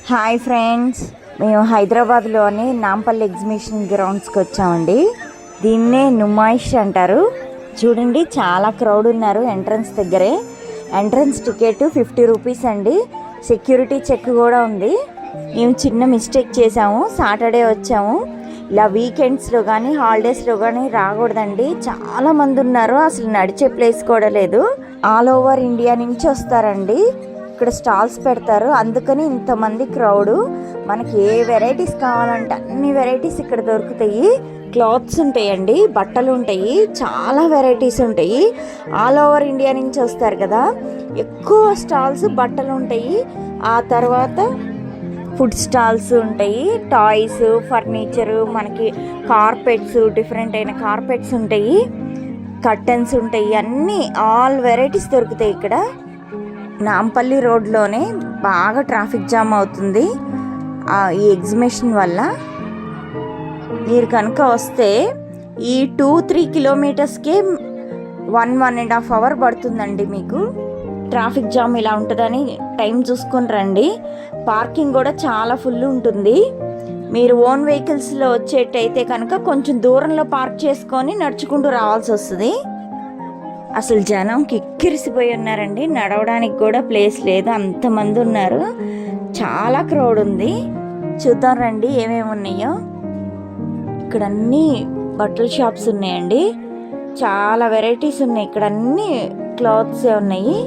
Hi friends, మేము హైదరాబాద్లోని Nampally exhibition గ్రౌండ్స్కి వచ్చామండి. దీన్నే నుమాయిష్ అంటారు. చూడండి, చాలా క్రౌడ్ ఉన్నారు ఎంట్రన్స్ దగ్గరే. ఎంట్రన్స్ టికెట్ 50 రూపీస్ అండి. సెక్యూరిటీ చెక్ కూడా ఉంది. మేము చిన్న మిస్టేక్ చేసాము, సాటర్డే వచ్చాము. ఇలా వీకెండ్స్లో కానీ హాలిడేస్లో కానీ రాకూడదండి. చాలామంది ఉన్నారు, అసలు నడిచే ప్లేస్ కూడా లేదు. ఆల్ ఓవర్ ఇండియా నుంచి వస్తారండి. ఇక్కడ స్టాల్స్ పెడతారు, అందుకని ఇంతమంది క్రౌడ్. మనకి ఏ వెరైటీస్ కావాలంటే అన్ని వెరైటీస్ ఇక్కడ దొరుకుతాయి. క్లాత్స్ ఉంటాయండి, బట్టలు ఉంటాయి, చాలా వెరైటీస్ ఉంటాయి. ఆల్ ఓవర్ ఇండియా నుంచి వస్తారు కదా, ఎక్కువ స్టాల్స్ బట్టలు ఉంటాయి. ఆ తర్వాత ఫుడ్ స్టాల్స్ ఉంటాయి, టాయ్స్, ఫర్నిచరు, మనకి కార్పెట్స్, డిఫరెంట్ అయిన కార్పెట్స్ ఉంటాయి, కర్టన్స్ ఉంటాయి, అన్నీ ఆల్ వెరైటీస్ దొరుకుతాయి ఇక్కడ. నాంపల్లి రోడ్లోనే బాగా ట్రాఫిక్ జామ్ అవుతుంది ఈ ఎగ్జిబిషన్ వల్ల. మీరు కనుక వస్తే ఈ 2-3 కిలోమీటర్స్కే 1.5 అవర్ పడుతుందండి మీకు. ట్రాఫిక్ జామ్ ఇలా ఉంటుందని టైం చూసుకొని రండి. పార్కింగ్ కూడా చాలా ఫుల్ ఉంటుంది. మీరు ఓన్ వెహికల్స్లో వచ్చేటైతే కనుక కొంచెం దూరంలో పార్క్ చేసుకొని నడుచుకుంటూ రావాల్సి వస్తుంది. అసలు జనం కిక్కిరిసిపోయి ఉన్నారండి, నడవడానికి కూడా ప్లేస్ లేదు, అంతమంది ఉన్నారు. చాలా క్రౌడ్ ఉంది. చూద్దాం రండి ఏమేమి ఉన్నాయో. ఇక్కడ అన్నీ బట్టల షాప్స్ ఉన్నాయండి, చాలా వెరైటీస్ ఉన్నాయి. ఇక్కడ అన్నీ క్లాత్సే ఉన్నాయి.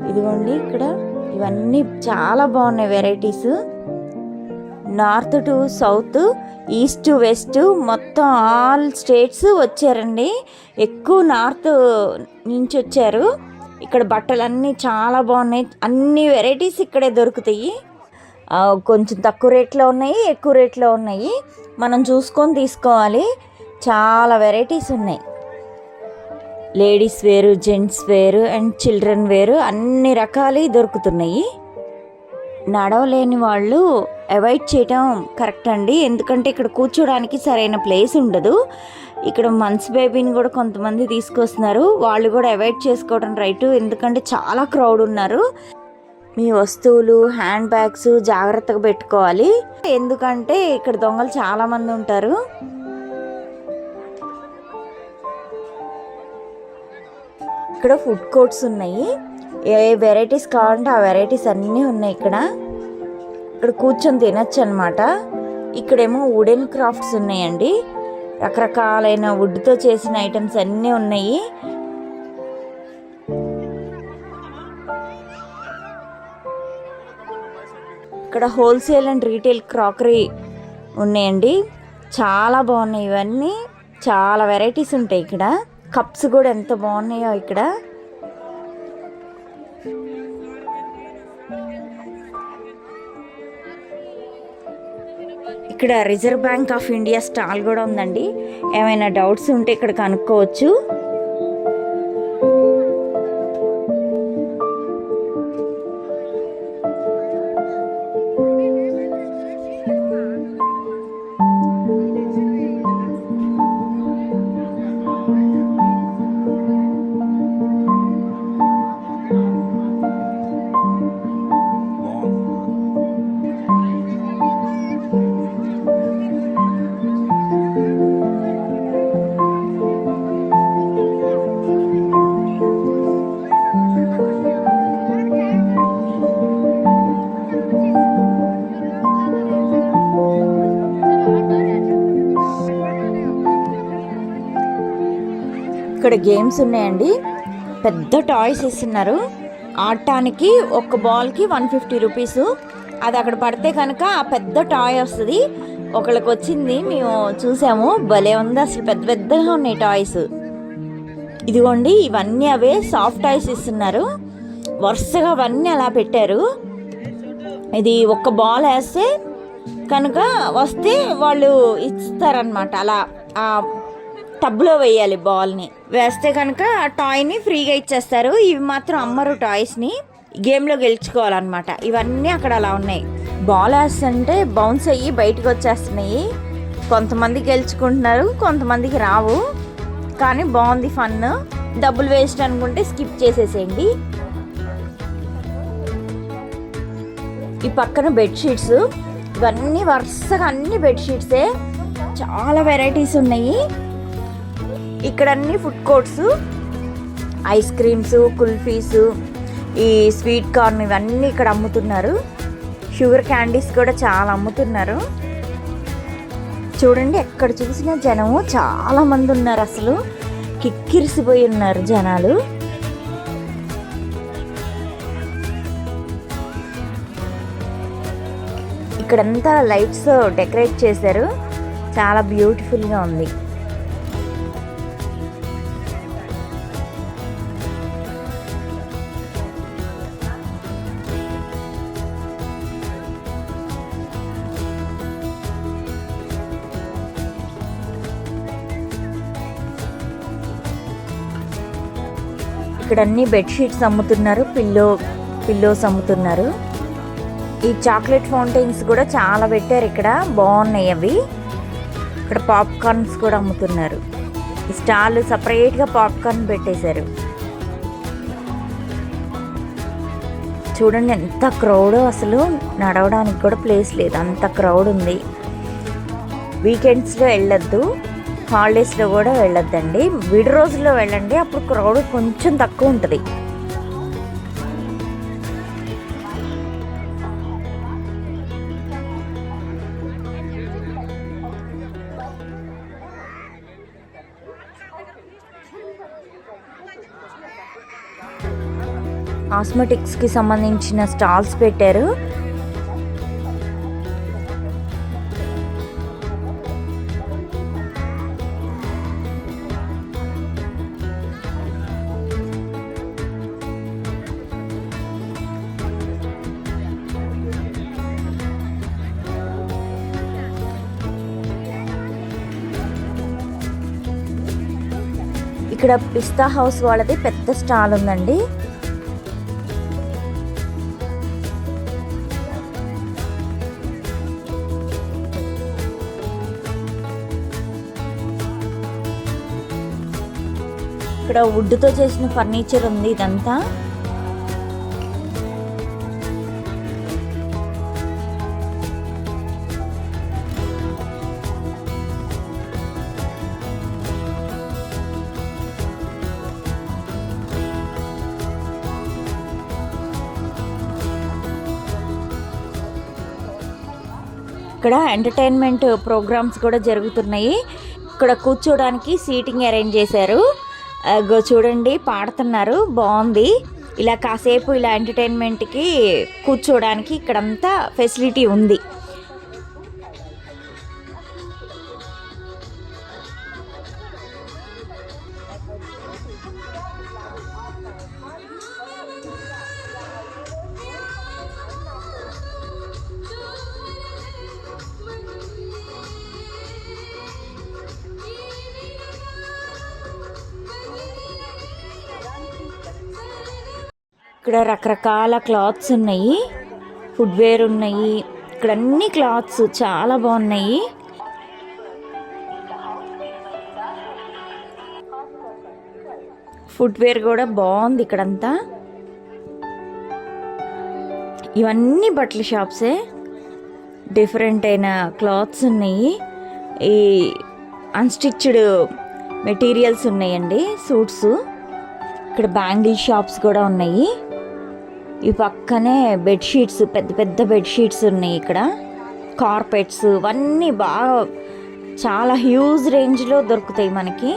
ఇదిగోండి, ఇక్కడ ఇవన్నీ చాలా బాగున్నాయి varieties. North to south, east to west, మొత్తం ఆల్ స్టేట్స్ వచ్చారండి. ఎక్కువ నార్త్ నుంచి వచ్చారు. ఇక్కడ బట్టలన్నీ చాలా బాగున్నాయి, అన్ని వెరైటీస్ ఇక్కడే దొరుకుతాయి. కొంచెం తక్కువ రేట్లో ఉన్నాయి, ఎక్కువ రేట్లో ఉన్నాయి. మనం చూసుకొని తీసుకోవాలి. చాలా వెరైటీస్ ఉన్నాయి. లేడీస్ వేరు, జెంట్స్ వేరు అండ్ చిల్డ్రన్ వేరు, అన్ని రకాలు దొరుకుతున్నాయి. నడవలేని వాళ్ళు అవాయిడ్ చేయటం కరెక్ట్ అండి, ఎందుకంటే ఇక్కడ కూర్చోడానికి సరైన ప్లేస్ ఉండదు. ఇక్కడ మంత్స్ బేబీని కూడా కొంతమంది తీసుకొస్తున్నారు, వాళ్ళు కూడా అవాయిడ్ చేసుకోవడం రైటు, ఎందుకంటే చాలా క్రౌడ్ ఉన్నారు. మీ వస్తువులు, హ్యాండ్ బ్యాగ్స్ జాగ్రత్తగా పెట్టుకోవాలి, ఎందుకంటే ఇక్కడ దొంగలు చాలామంది ఉంటారు. ఇక్కడ ఫుడ్ కోర్ట్స్ ఉన్నాయి, ఏ వెరైటీస్ కావాలంటే ఆ వెరైటీస్ అన్నీ ఉన్నాయి. ఇక్కడ కూర్చొని తినచ్చు అనమాట. ఇక్కడేమో వుడెన్ క్రాఫ్ట్స్ ఉన్నాయండి, రకరకాలైన వుడ్తో చేసిన ఐటమ్స్ అన్నీ ఉన్నాయి. ఇక్కడ హోల్సేల్ అండ్ రీటైల్ క్రాకరీ ఉన్నాయండి, చాలా బాగున్నాయి. ఇవన్నీ చాలా వెరైటీస్ ఉంటాయి ఇక్కడ. కప్స్ కూడా ఎంత బాగున్నాయో ఇక్కడ. ఇక్కడ reserve bank of India stall కూడా ఉందండి. ఏమైనా డౌట్స్ ఉంటే ఇక్కడ కనుక్కోవచ్చు. ఇక్కడ గేమ్స్ ఉన్నాయండి, పెద్ద టాయ్స్ ఇస్తున్నారు. ఆడటానికి ఒక బాల్కి 150 రూపీస్. అది అక్కడ పడితే కనుక ఆ పెద్ద టాయ్ వస్తుంది. ఒకళ్ళకి వచ్చింది, మేము చూసాము, భలే ఉంది అసలు, పెద్ద పెద్దగా ఉన్నాయి టాయ్స్. ఇదిగోండి, ఇవన్నీ అవే సాఫ్ట్ టాయ్స్ ఇస్తున్నారు. వరుసగా అవన్నీ అలా పెట్టారు. ఇది ఒక్క బాల్ వేస్తే కనుక వస్తే వాళ్ళు ఇస్తారనమాట. అలా ఆ టబ్లో వేయాలి, బాల్ని వేస్తే కనుక ఆ టాయ్ని ఫ్రీగా ఇచ్చేస్తారు. ఇవి మాత్రం అమ్మరు, టాయ్స్ని గేమ్లో గెలుచుకోవాలన్నమాట. ఇవన్నీ అక్కడ అలా ఉన్నాయి. బాల్ వేస్తుంటే బౌన్స్ అయ్యి బయటకు వచ్చేస్తున్నాయి. కొంతమంది గెలుచుకుంటున్నారు, కొంతమందికి రావు, కానీ బాగుంది ఫన్. డబ్బులు వేస్ట్ అనుకుంటే స్కిప్ చేసేసేయండి. ఈ పక్కన బెడ్షీట్స్, ఇవన్నీ వరుసగా అన్ని బెడ్షీట్సే, చాలా వెరైటీస్ ఉన్నాయి. ఇక్కడ అన్ని food courts, ice creams, kulfis, ఈ స్వీట్ కార్న్ ఇవన్నీ ఇక్కడ అమ్ముతున్నారు. షుగర్ క్యాండీస్ కూడా చాలా అమ్ముతున్నారు. చూడండి, ఎక్కడ చూసినా జనము చాలా మంది ఉన్నారు. అసలు కిక్కిరిసిపోయి ఉన్నారు జనాలు. ఇక్కడంతా లైట్స్ డెకరేట్ చేశారు, చాలా బ్యూటిఫుల్గా ఉంది. ఇక్కడ అన్ని బెడ్షీట్స్ అమ్ముతున్నారు, పిల్లోస్ అమ్ముతున్నారు. ఈ చాక్లెట్ ఫౌంటైన్స్ కూడా చాలా పెట్టారు ఇక్కడ, బాగున్నాయి అవి. ఇక్కడ పాప్కార్న్స్ కూడా అమ్ముతున్నారు. ఈ స్టాల్ సపరేట్గా పాప్కార్న్ పెట్టేశారు. చూడండి ఎంత క్రౌడ్, అసలు నడవడానికి కూడా ప్లేస్ లేదు, అంత క్రౌడ్ ఉంది. వీకెండ్స్లో వెళ్ళొద్దు, హాలిడేస్లో కూడా వెళ్ళొద్దండి. విడి రోజుల్లో వెళ్ళండి, అప్పుడు క్రౌడ్ కొంచెం తక్కువ ఉంటుంది. కాస్మెటిక్స్కి సంబంధించిన స్టాల్స్ పెట్టారు. ఇక్కడ పిస్తా హౌస్ వాళ్ళది పెద్ద స్టాల్ ఉందండి. ఇక్కడ వుడ్తో చేసిన ఫర్నిచర్ ఉంది ఇదంతా. ఇక్కడ ఎంటర్టైన్మెంట్ ప్రోగ్రామ్స్ కూడా జరుగుతున్నాయి. ఇక్కడ కూర్చోడానికి సీటింగ్ అరేంజ్ చేశారు. చూడండి, పాడుతున్నారు, బాగుంది. ఇలా కాసేపు ఇలా ఎంటర్టైన్మెంట్కి కూర్చోడానికి ఇక్కడంతా ఫెసిలిటీ ఉంది. ఇక్కడ రకరకాల క్లాత్స్ ఉన్నాయి, ఫుడ్వేర్ ఉన్నాయి. ఇక్కడ అన్ని క్లాత్స్ చాలా బాగున్నాయి. ఫుడ్వేర్ కూడా బాగుంది ఇక్కడంతా. ఇవన్నీ బట్టల షాప్సే, డిఫరెంట్ అయిన క్లాత్స్ ఉన్నాయి. ఈ అన్స్టిచ్డ్ మెటీరియల్స్ ఉన్నాయండి, సూట్స్. ఇక్కడ బ్యాంగిల్ షాప్స్ కూడా ఉన్నాయి. ఈ పక్కనే బెడ్షీట్స్, పెద్ద పెద్ద బెడ్షీట్స్ ఉన్నాయి. ఇక్కడ కార్పెట్స్ ఇవన్నీ బాగా చాలా హ్యూజ్ రేంజ్లో దొరుకుతాయి మనకి.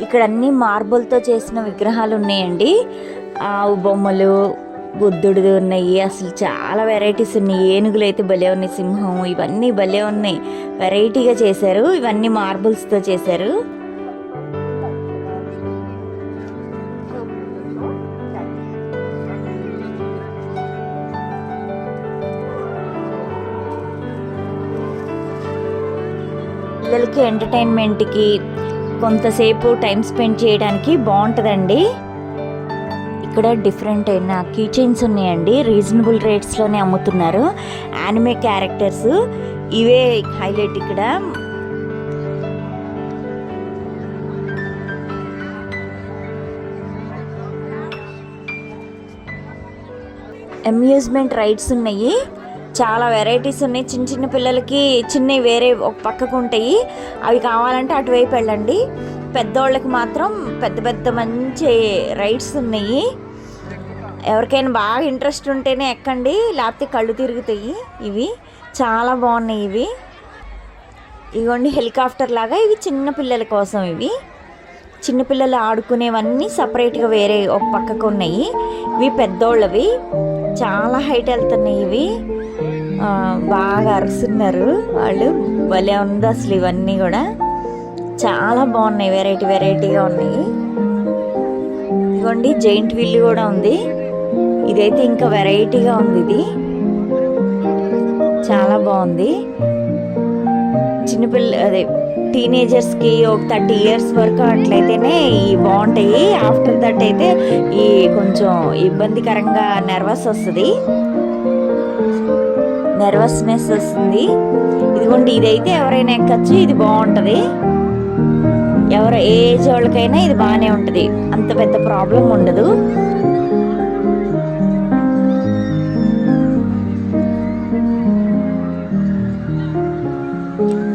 ఇక్కడ అన్ని మార్బుల్తో చేసిన విగ్రహాలు ఉన్నాయండి. ఆవు బొమ్మలు, బుద్ధుడిది ఉన్నాయి. అసలు చాలా వెరైటీస్ ఉన్నాయి. ఏనుగులు అయితే భలే ఉన్నాయి, సింహం, ఇవన్నీ భలే ఉన్నాయి. వెరైటీగా చేశారు. ఇవన్నీ మార్బుల్స్తో చేశారు. పిల్లలకి ఎంటర్టైన్మెంట్కి కొంతసేపు టైం స్పెండ్ చేయడానికి బాగుంటుందండి. ఇక్కడ డిఫరెంట్ అయిన కీ చైన్స్ ఉన్నాయండి. రీజనబుల్ రేట్స్లోనే అమ్ముతున్నారు. యానిమే క్యారెక్టర్స్ ఇవే హైలైట్ ఇక్కడ. అమ్యూజ్మెంట్ రైడ్స్ ఉన్నాయి, చాలా వెరైటీస్ ఉన్నాయి. చిన్న చిన్న పిల్లలకి చిన్నవి వేరే ఒక పక్కకు ఉంటాయి, అవి కావాలంటే అటువైపు వెళ్ళండి. పెద్దోళ్ళకి మాత్రం పెద్ద పెద్ద మంచి రైడ్స్ ఉన్నాయి. ఎవరికైనా బాగా ఇంట్రెస్ట్ ఉంటేనే ఎక్కండి, లేకపోతే కళ్ళు తిరుగుతాయి. ఇవి చాలా బాగున్నాయి. ఇవ్వండి హెలికాప్టర్ లాగా. ఇవి చిన్న పిల్లల కోసం. ఇవి చిన్నపిల్లలు ఆడుకునేవన్నీ సపరేట్గా వేరే ఒక పక్కకు ఉన్నాయి. ఇవి పెద్దోళ్ళవి, చాలా హైట్ వెళ్తున్నాయి. ఇవి బాగా అరుస్తున్నారు వాళ్ళు, భలే ఉంది అసలు. ఇవన్నీ కూడా చాలా బాగున్నాయి, వెరైటీగా ఉన్నాయి. ఇదిగోండి జైంట్ వీల్ కూడా ఉంది. ఇదైతే ఇంకా వెరైటీగా ఉంది. ఇది చాలా బాగుంది. అదే టీనేజర్స్కి ఒక 30 years వరకు అట్లయితేనే ఈ బాగుంటాయి. ఆఫ్టర్ దట్ అయితే ఈ కొంచెం ఇబ్బందికరంగా నర్వస్నెస్ వస్తుంది. ఇదిగోండి ఇదైతే ఎవరైనా ఎక్కచ్చు, ఇది బాగుంటుంది. ఎవరు ఏజ్ వాళ్ళకైనా ఇది బాగానే ఉంటుంది, అంత పెద్ద ప్రాబ్లం ఉండదు.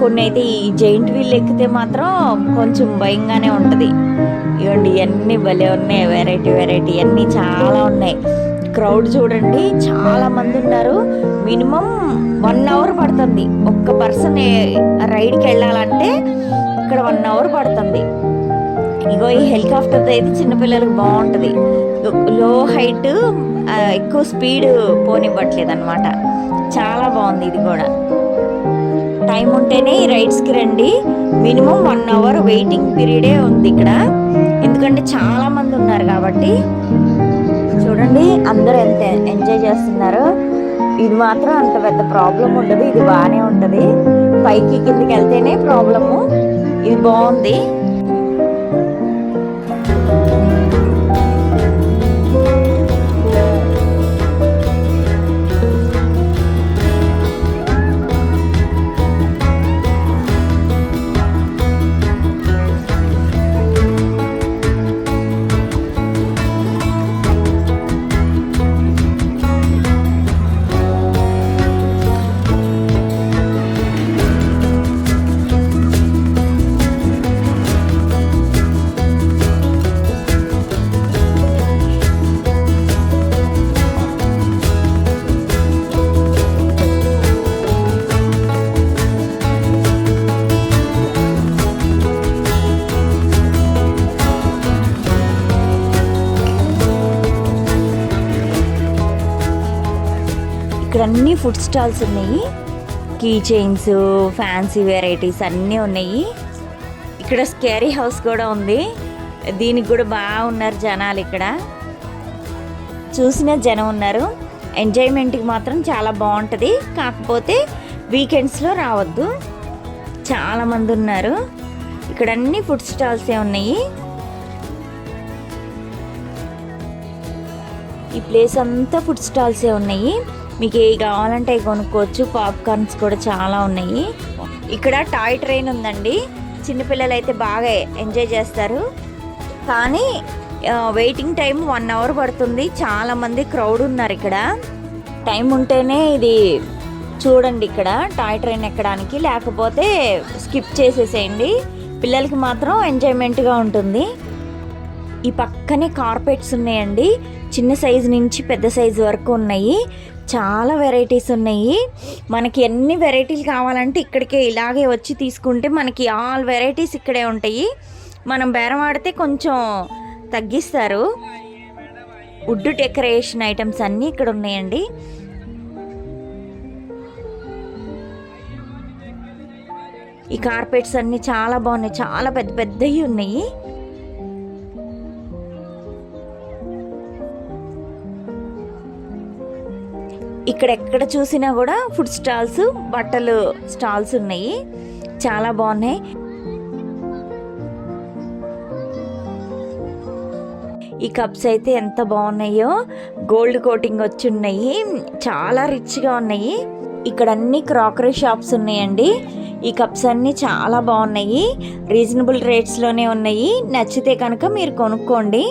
కొన్ని అయితే ఈ జైంట్ వీల్ ఎక్కితే మాత్రం కొంచెం భయంగానే ఉంటుంది. ఇవ్వండి ఇవన్నీ భలే ఉన్నాయి, వెరైటీ అన్నీ చాలా ఉన్నాయి. క్రౌడ్ చూడండి, చాలా మంది ఉన్నారు. మినిమం 1 hour పడుతుంది ఒక్క పర్సన్ రైడ్కి వెళ్ళాలంటే. ఇక్కడ 1 hour పడుతుంది. ఇగో ఈ హెలికాప్టర్ అయితే చిన్నపిల్లలకు బాగుంటుంది. లో హైట్, ఎక్కువ స్పీడ్ పోనివ్వట్లేదు అనమాట. చాలా బాగుంది. ఇది కూడా టైం ఉంటేనే ఈ రైడ్స్కి రండి. మినిమం 1 hour వెయిటింగ్ పీరియడే ఉంది ఇక్కడ, ఎందుకంటే చాలా మంది ఉన్నారు కాబట్టి. చూడండి అందరూ ఎంత ఎంజాయ్ చేస్తున్నారు. ఇది మాత్రం అంత పెద్ద ప్రాబ్లం ఉండదు, ఇది బాగానే ఉంటుంది. పైకి కిందికి వెళ్తేనే ప్రాబ్లము. ఇది బాగుంది. ఇక్కడ అన్ని ఫుడ్ స్టాల్స్ ఉన్నాయి. కీ చైన్స్, ఫ్యాన్సీ వెరైటీస్ అన్నీ ఉన్నాయి. ఇక్కడ స్కేరీ హౌస్ కూడా ఉంది, దీనికి కూడా బాగా ఉన్నారు జనాలు. ఇక్కడ చూసిన జనం ఉన్నారు. ఎంజాయ్మెంట్కి మాత్రం చాలా బాగుంటుంది, కాకపోతే వీకెండ్స్లో రావద్దు, చాలామంది ఉన్నారు. ఇక్కడ అన్ని ఫుడ్ స్టాల్సే ఉన్నాయి. ఈ ప్లేస్ అంతా ఫుడ్ స్టాల్సే ఉన్నాయి. మీకు ఏ కావాలంటే అవి కొనుక్కోవచ్చు. పాప్కార్న్స్ కూడా చాలా ఉన్నాయి. ఇక్కడ టాయ్ ట్రైన్ ఉందండి, చిన్నపిల్లలు అయితే బాగా ఎంజాయ్ చేస్తారు. కానీ వెయిటింగ్ టైం 1 hour పడుతుంది. చాలామంది క్రౌడ్ ఉన్నారు ఇక్కడ. టైం ఉంటేనే ఇది చూడండి ఇక్కడ టాయ్ ట్రైన్ ఎక్కడానికి, లేకపోతే స్కిప్ చేసేసేయండి. పిల్లలకి మాత్రం ఎంజాయ్మెంట్గా ఉంటుంది. ఈ పక్కనే కార్పెట్స్ ఉన్నాయండి, చిన్న సైజు నుంచి పెద్ద సైజు వరకు ఉన్నాయి. చాలా వెరైటీస్ ఉన్నాయి. మనకి ఎన్ని వెరైటీలు కావాలంటే ఇక్కడికే ఇలాగే వచ్చి తీసుకుంటే మనకి ఆల్ వెరైటీస్ ఇక్కడే ఉంటాయి. మనం బేరం ఆడితే కొంచెం తగ్గిస్తారు. వుడ్ డెకరేషన్ ఐటమ్స్ అన్నీ ఇక్కడ ఉన్నాయండి. ఈ కార్పెట్స్ అన్నీ చాలా బాగున్నాయి, చాలా పెద్ద పెద్దవి ఉన్నాయి. ఇక్కడ ఎక్కడ చూసినా కూడా ఫుడ్ స్టాల్స్, బట్టలు స్టాల్స్ ఉన్నాయి, చాలా బాగున్నాయి. ఈ కప్స్ అయితే ఎంత బాగున్నాయో, గోల్డ్ కోటింగ్ వచ్చి ఉన్నాయి, చాలా రిచ్గా ఉన్నాయి. ఇక్కడ అన్ని క్రాకరీ షాప్స్ ఉన్నాయండి. ఈ కప్స్ అన్నీ చాలా బాగున్నాయి, రీజనబుల్ రేట్స్లోనే ఉన్నాయి. నచ్చితే కనుక మీరు కొనుక్కోండి.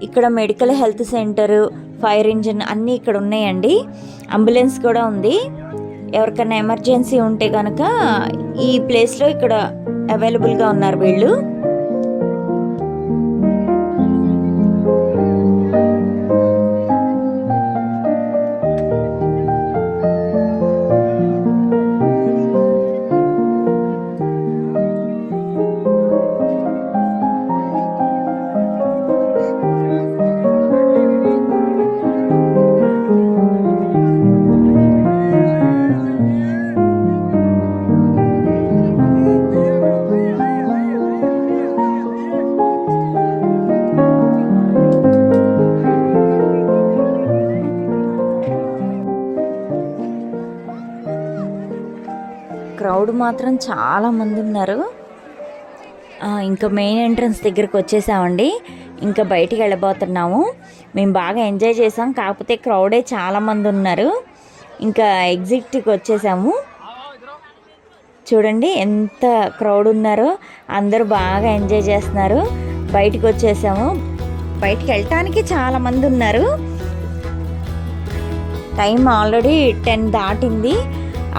ఇక్కడ medical health centre, fire engine అన్నీ ఇక్కడ ఉన్నాయండి. అంబులెన్స్ కూడా ఉంది. ఎవరికైనా ఎమర్జెన్సీ ఉంటే కనుక ఈ ప్లేస్లో ఇక్కడ అవైలబుల్గా ఉన్నారు వీళ్ళు. క్రౌడ్ మాత్రం చాలా మంది ఉన్నారు. ఇంకా మెయిన్ ఎంట్రన్స్ దగ్గరికి వచ్చేసామండి. ఇంకా బయటికి వెళ్ళబోతున్నాము. మేము బాగా ఎంజాయ్ చేసాం, కాకపోతే క్రౌడే చాలా మంది ఉన్నారు. ఇంకా ఎగ్జిట్కి వచ్చేసాము. చూడండి ఎంత క్రౌడ్ ఉన్నారో, అందరూ బాగా ఎంజాయ్ చేస్తున్నారు. బయటికి వచ్చేసాము. బయటికి వెళ్ళటానికి చాలా మంది ఉన్నారు. టైం ఆల్రెడీ 10 దాటింది.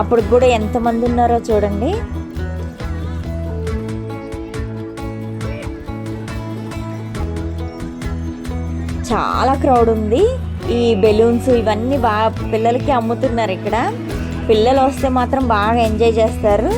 అప్పుడు కూడా ఎంతమంది ఉన్నారో చూడండి. చాలా క్రౌడ్ ఉంది. ఈ బెలూన్స్ ఇవన్నీ బాగా పిల్లలకి అమ్ముతున్నారు ఇక్కడ. పిల్లలు వస్తే మాత్రం బాగా ఎంజాయ్ చేస్తారు.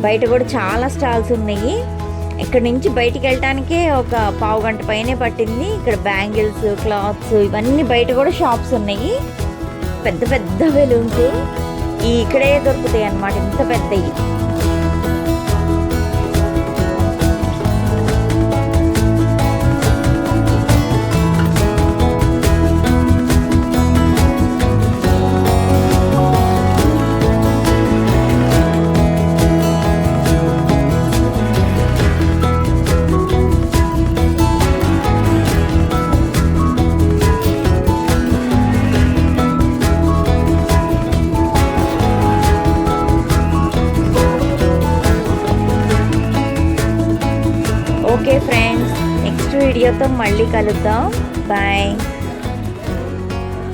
బయట కూడా చాలా స్టాల్స్ ఉన్నాయి. ఇక్కడ నుంచి బయటికి వెళ్ళటానికే ఒక పావు గంట పైనే పట్టింది. ఇక్కడ బ్యాంగిల్స్, క్లాత్స్ ఇవన్నీ బయట కూడా షాప్స్ ఉన్నాయి. పెద్ద పెద్ద బెలూన్స్ ఇక్కడే దొరుకుతాయి అన్నమాట, ఇంత పెద్దవి. ఓకే ఫ్రెండ్స్, నెక్స్ట్ వీడియోతో మళ్ళీ కలుద్దాం. బాయ్.